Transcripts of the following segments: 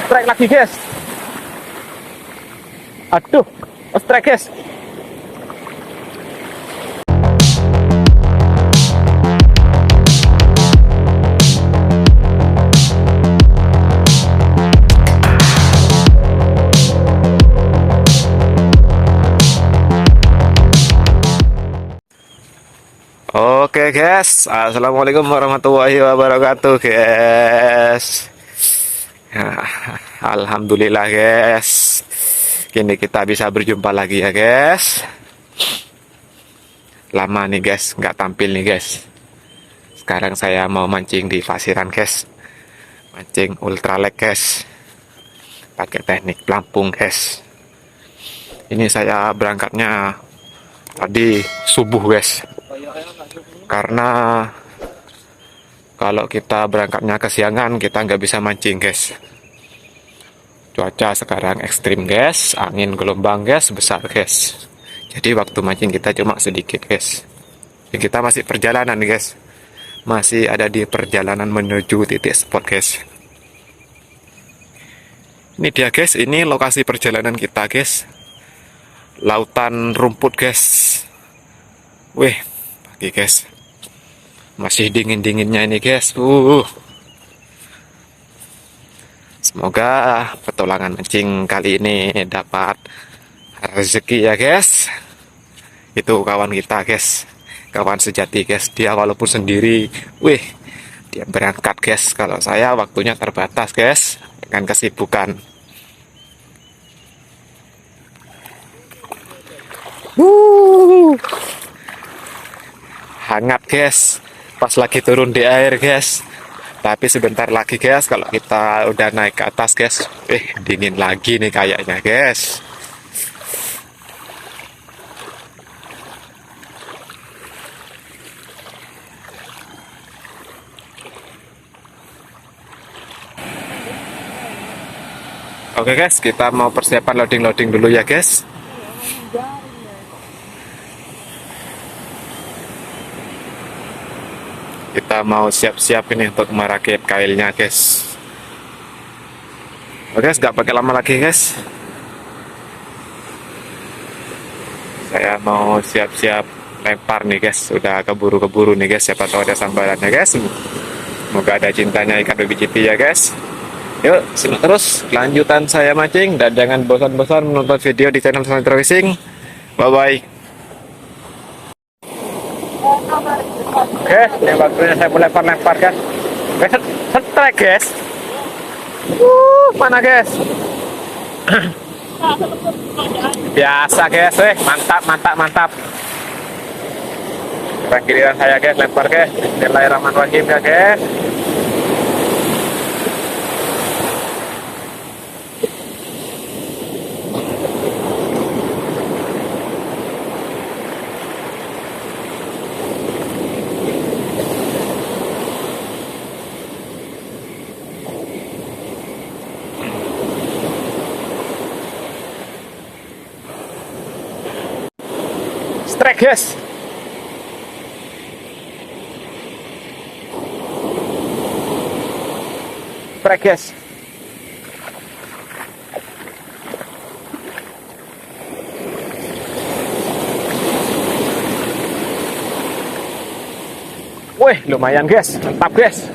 Strike lagi guys. Aduh, strike guys. Oke guys, assalamualaikum warahmatullahi wabarakatuh guys. Alhamdulillah guys, kini kita bisa berjumpa lagi ya guys. Lama nih guys, nggak tampil nih guys. Sekarang saya mau mancing di Pasiran guys, mancing ultralight guys, pakai teknik pelampung guys. Ini saya berangkatnya tadi subuh guys, karena kalau kita berangkatnya kesiangan kita nggak bisa mancing guys. Cuaca sekarang ekstrim guys, angin gelombang guys besar guys, jadi waktu mancing kita cuma sedikit guys. Dan kita masih perjalanan guys, masih ada di perjalanan menuju titik spot guys. Ini dia guys, ini lokasi perjalanan kita guys, lautan rumput guys. Wih, pagi guys, masih dingin-dinginnya ini guys. Semoga petualangan mancing kali ini dapat rezeki ya guys. Itu kawan kita guys, kawan sejati guys. Dia walaupun sendiri, wih, dia berangkat guys. Kalau saya waktunya terbatas guys, dengan kesibukan. Hangat guys, pas lagi turun di air guys. Tapi sebentar lagi guys, kalau kita udah naik ke atas guys, dingin lagi nih kayaknya guys. Oke guys, kita mau persiapan loading dulu ya guys. Kita mau siap-siap ini untuk merakit kailnya guys. Oke guys, nggak pakai lama lagi guys. Saya mau siap-siap lempar nih guys. Sudah keburu-keburu nih guys. Siapa tahu ada sambarannya guys. Semoga ada cintanya ikan BBCP ya guys. Yuk, simak terus kelanjutan saya mancing. Dan jangan bosan-bosan menonton video di channel Sonitra Fishing. Bye-bye. Oke, ini waktunya saya mau lempar guys. Strike guys. Mana guys? Biasa guys, mantap. Giliran saya guys, lempar guys. Bismillahirrahmanirrahim ya guys. Strike guys. Strike guys. Wih, lumayan guys, mantap guys.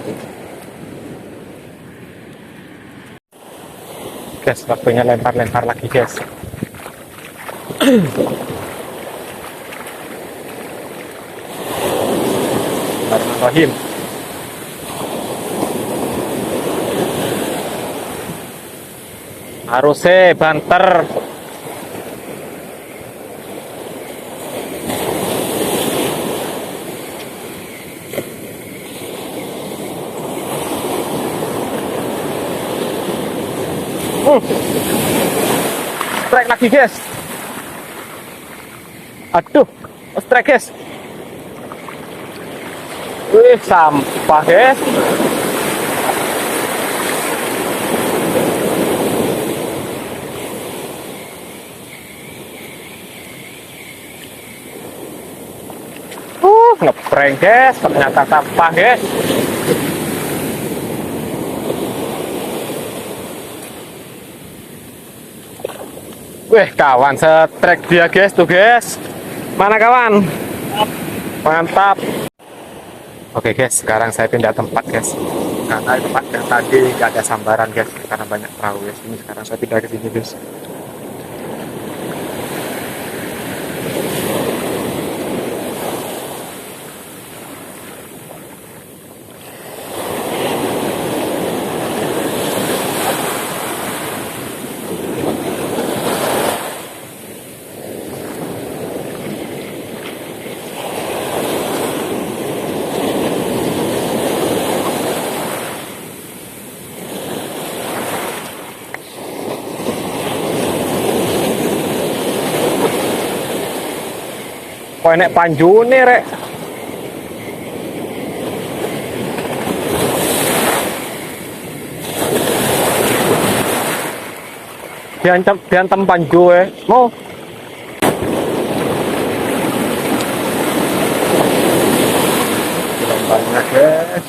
Guys, waktunya lempar lagi guys. Bismillahirrahmanirrahim. Harusnya banter. Strike lagi guys. Aduh, strike guys. Wih, sampah guys. Ngeprank guys, ternyata sampah guys. Wih, kawan setrek dia guys tuh guys. Mana kawan? Mantap. Oke guys, sekarang saya pindah tempat guys. Karena tempat yang tadi nggak ada sambaran guys, karena banyak perahu guys. Ini sekarang saya pindah ke sini guys. Kok enek panjune rek. Diantem panju mau. Banyak guys.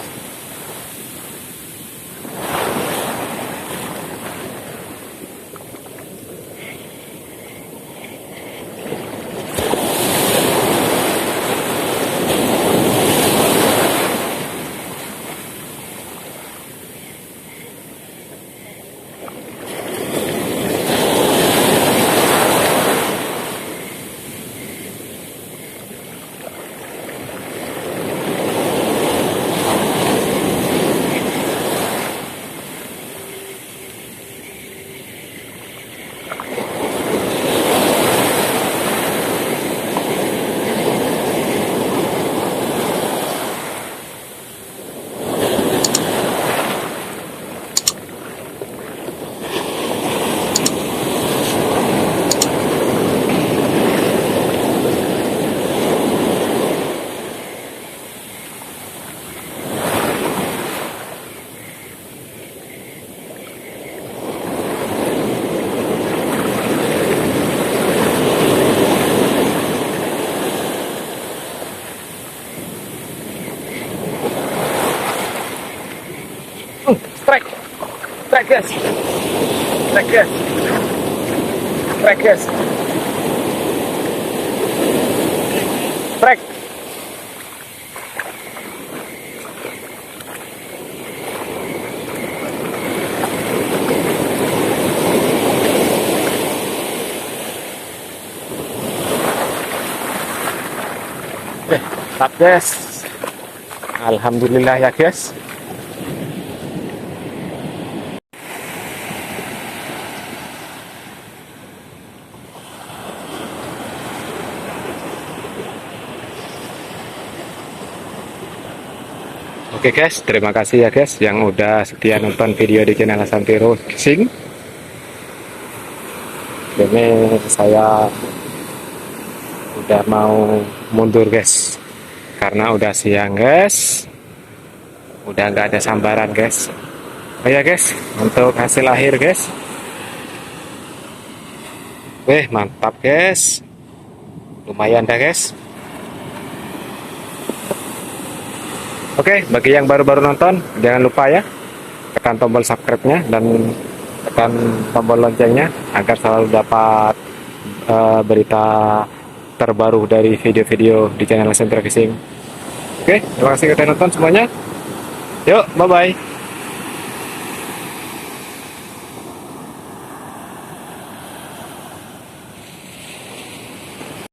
Strike guys, strike guys, strike guys, strike. Mantap guys, alhamdulillah ya guys. Oke guys, terima kasih ya guys yang udah setia nonton video di channel Santero Fishing. Ini saya udah mau mundur guys, karena udah siang guys, udah nggak ada sambaran guys. Oh ya guys, untuk hasil akhir guys, wih mantap guys, lumayan dah guys. Oke, bagi yang baru-baru nonton, jangan lupa ya, tekan tombol subscribe-nya dan tekan tombol loncengnya agar selalu dapat berita terbaru dari video-video di channel Santero Fishing. Oke, terima kasih sudah nonton semuanya. Yuk, bye-bye.